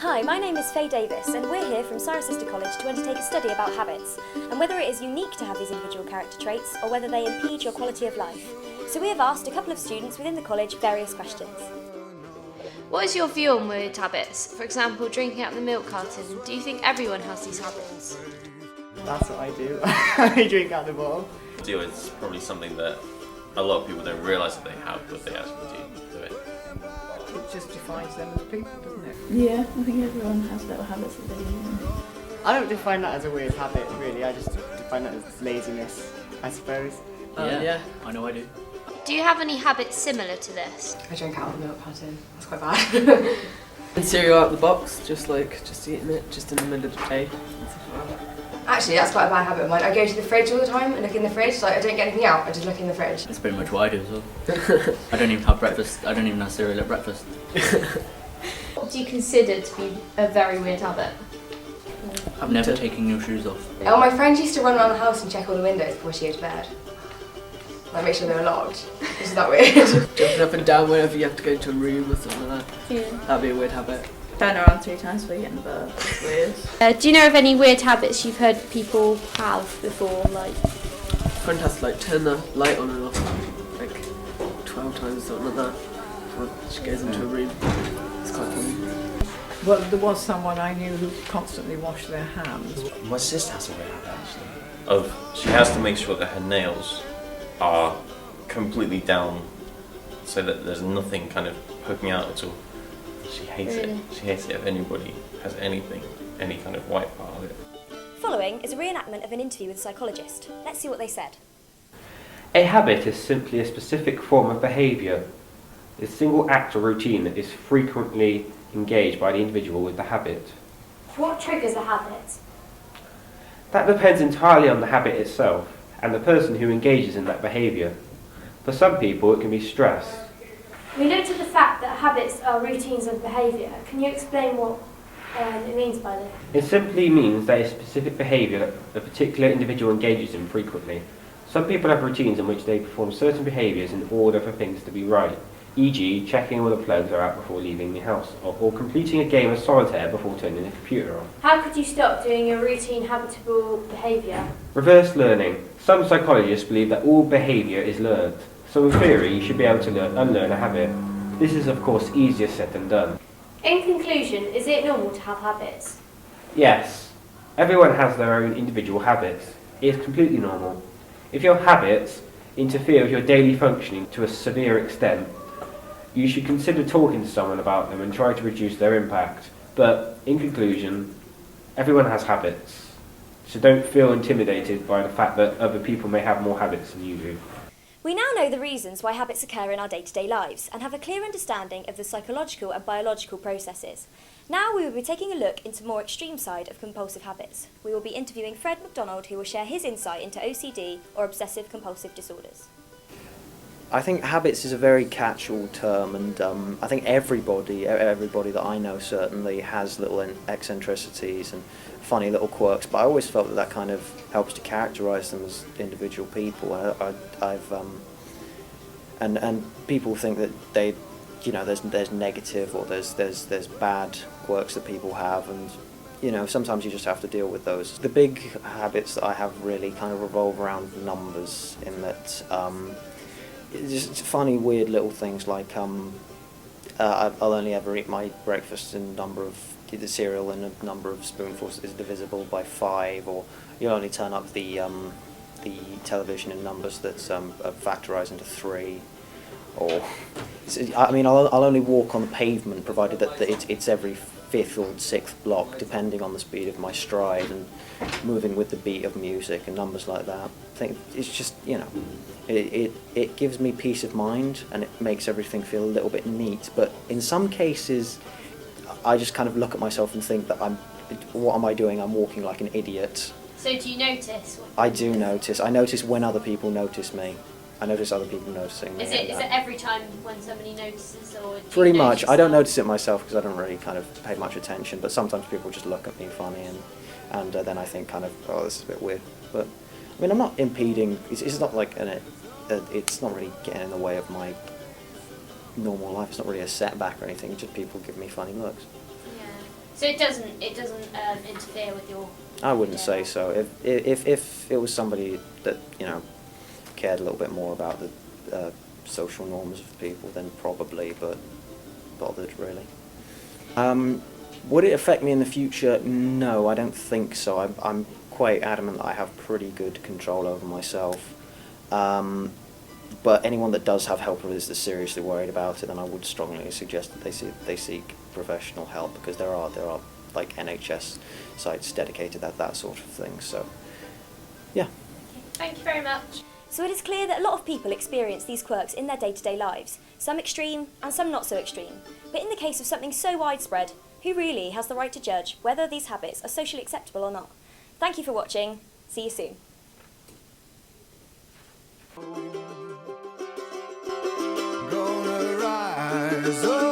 Hi, my name is Faye Davis and we're here from Cirencester College to undertake a study about habits and whether it is unique to have these individual character traits or whether they impede your quality of life. So we have asked a couple of students within the college various questions. What is your view on weird habits? For example, drinking out of the milk carton. Do you think everyone has these habits? That's what I do. I drink out the bottle. It's probably something that a lot of people don't realise that they have, but they actually do it. It just defines them as people, doesn't it? Yeah, I think everyone has little habits that they do. I don't define that as a weird habit, really. I just define that as laziness, I suppose. Yeah, I know I do. Do you have any habits similar to this? I drink out of the milk carton. That's quite bad. And cereal out of the box, just eating it just in the middle of the day. Actually, that's quite a bad habit of mine. I go to the fridge all the time and look in the fridge. Like, I don't get anything out, I just look in the fridge. That's pretty much what I do as well. I don't even have breakfast. I don't even have cereal at breakfast. What do you consider to be a very weird habit? I've never taken your shoes off. Oh, my friend used to run around the house and check all the windows before she goes to bed. Like, make sure they were locked. Isn't that weird? Jumping up and down whenever you have to go into a room or something like that. Yeah. That'd be a weird habit. Turn around 3 times before you get in the bed. It's weird. Do you know of any weird habits you've heard people have before? Like, Friend has to turn the light on and off like 12 times or something like that before she goes into a room. It's quite funny. Well, there was someone I knew who constantly washed their hands. My sister has a weird habit actually. She has to make sure that her nails are completely down so that there's nothing kind of poking out at all. She hates it. She hates it if anybody has anything, any kind of white part of it. Following is a reenactment of an interview with a psychologist. Let's see what they said. A habit is simply a specific form of behaviour, a single act or routine that is frequently engaged by the individual with the habit. What triggers a habit? That depends entirely on the habit itself and the person who engages in that behaviour. For some people it can be stress. We looked at the fact that habits are routines of behaviour. Can you explain what it means by this? It simply means that a specific behaviour that a particular individual engages in frequently. Some people have routines in which they perform certain behaviours in order for things to be right, e.g. checking all the plugs are out before leaving the house, or completing a game of solitaire before turning the computer on. How could you stop doing your routine habitable behaviour? Reverse learning. Some psychologists believe that all behaviour is learned. So in theory, you should be able to unlearn a habit. This is of course easier said than done. In conclusion, is it normal to have habits? Yes, everyone has their own individual habits. It is completely normal. If your habits interfere with your daily functioning to a severe extent, you should consider talking to someone about them and try to reduce their impact. But in conclusion, everyone has habits. So don't feel intimidated by the fact that other people may have more habits than you do. We now know the reasons why habits occur in our day-to-day lives and have a clear understanding of the psychological and biological processes. Now we will be taking a look into the more extreme side of compulsive habits. We will be interviewing Fred McDonald, who will share his insight into OCD or obsessive compulsive disorders. I think habits is a very catch-all term, and I think everybody that I know certainly has little eccentricities and funny little quirks, but I always felt that kind of helps to characterise them as individual people. And people think that they, there's negative or there's bad quirks that people have, and sometimes you just have to deal with those. The big habits that I have really kind of revolve around numbers, in that just funny, weird little things like I'll only ever eat my breakfast in a number of the cereal and a number of spoonfuls is divisible by 5, or you'll only turn up the television in numbers that are factorised into 3, or I'll only walk on the pavement provided that it's every 5th or 6th block, depending on the speed of my stride and moving with the beat of music and numbers like that. I think it's just, it gives me peace of mind and it makes everything feel a little bit neat, but in some cases I just kind of look at myself and think that what am I doing? I'm walking like an idiot. So do you notice? I do notice. I notice when other people notice me. I notice other people noticing me. Is it every time when somebody notices, or do pretty you much. notice I don't notice it myself because I don't really kind of pay much attention, but sometimes people just look at me funny, and then I think kind of, oh, this is a bit weird. But I mean, I'm not impeding. It's not like it's not really getting in the way of my normal life. It's not really a setback or anything. Just people give me funny looks. Yeah. So it doesn't interfere with your... I wouldn't say so. If it was somebody that, you know, cared a little bit more about the social norms of people, then probably, but bothered really. Would it affect me in the future? No, I don't think so. I'm quite adamant that I have pretty good control over myself. But anyone that does have help or is seriously worried about it, then I would strongly suggest that they seek professional help, because there are like NHS sites dedicated at that sort of thing. So, yeah. Thank you very much. So it is clear that a lot of people experience these quirks in their day-to-day lives, some extreme and some not so extreme. But in the case of something so widespread, who really has the right to judge whether these habits are socially acceptable or not? Thank you for watching. See you soon. Gonna rise up.